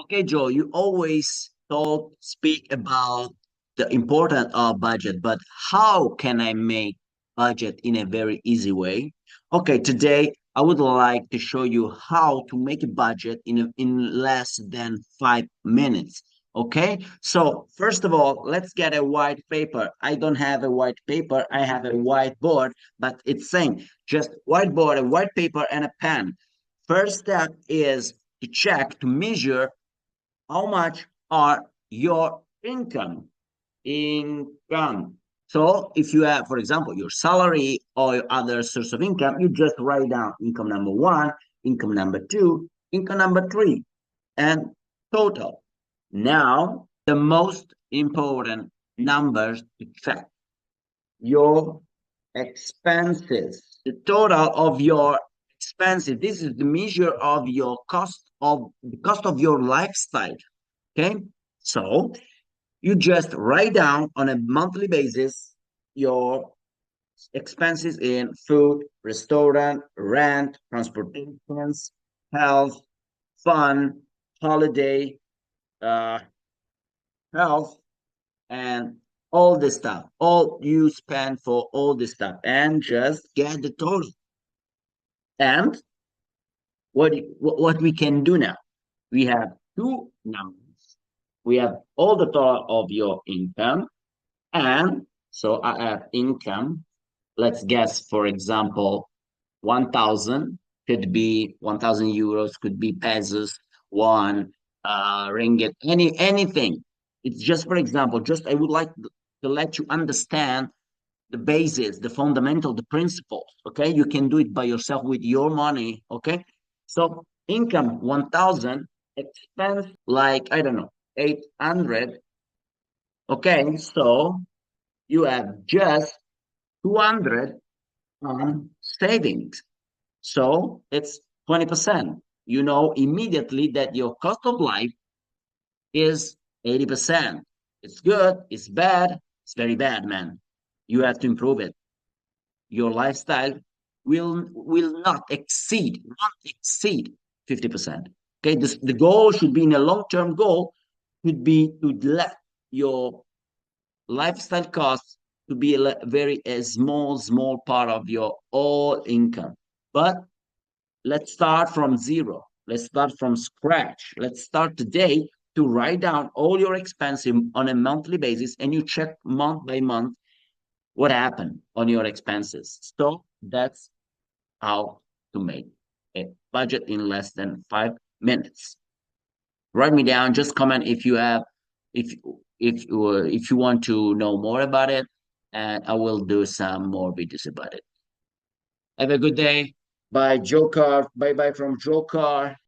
Okay, Joe, you always speak about the importance of budget, but how can I make budget in a very easy way? Okay, today I would like to show you how to make a budget in less than 5 minutes. Okay, so first of all, let's get a white paper. I don't have a white paper, I have a whiteboard, but it's same, just whiteboard, a white paper, and a pen. First step is to check, to measure how much are your income. So if you have, for example, your salary or your other source of income, you just write down income number one, income number two, income number three, and total. Now the most important numbers to check: your expenses, the total of your expenses. This is the measure of your cost of your lifestyle. Okay, so you just write down on a monthly basis your expenses in food, restaurant, rent, transportations, health, fun, holiday, uh, health, and all this stuff. All you spend for all this stuff, and just get the total. And what we can do now? We have two numbers. We have all the total of your income. And so I have income. Let's guess, for example, 1,000 could be 1,000 euros, could be pesos, one ringgit, anything. It's just, for example, just I would like to let you understand the basis, the fundamental, the principles. Okay, you can do it by yourself with your money. Okay, so income 1,000, expense like I don't know 800. Okay, so you have just 200 on savings. So it's 20%. You know immediately that your cost of life is 80%. It's good, it's bad, it's very bad, man. You have to improve it. Your lifestyle will not exceed 50%. Okay, the goal should be, in a long-term goal, should be to let your lifestyle costs to be a small part of your all income. But let's start from zero. Let's start from scratch. Let's start today to write down all your expenses on a monthly basis, and you check month by month what happened on your expenses. So that's how to make a budget in less than 5 minutes. Write me down. Just comment if you have, if if you want to know more about it, and I will do some more videos about it. Have a good day. Bye, Joker. Bye bye from Joker.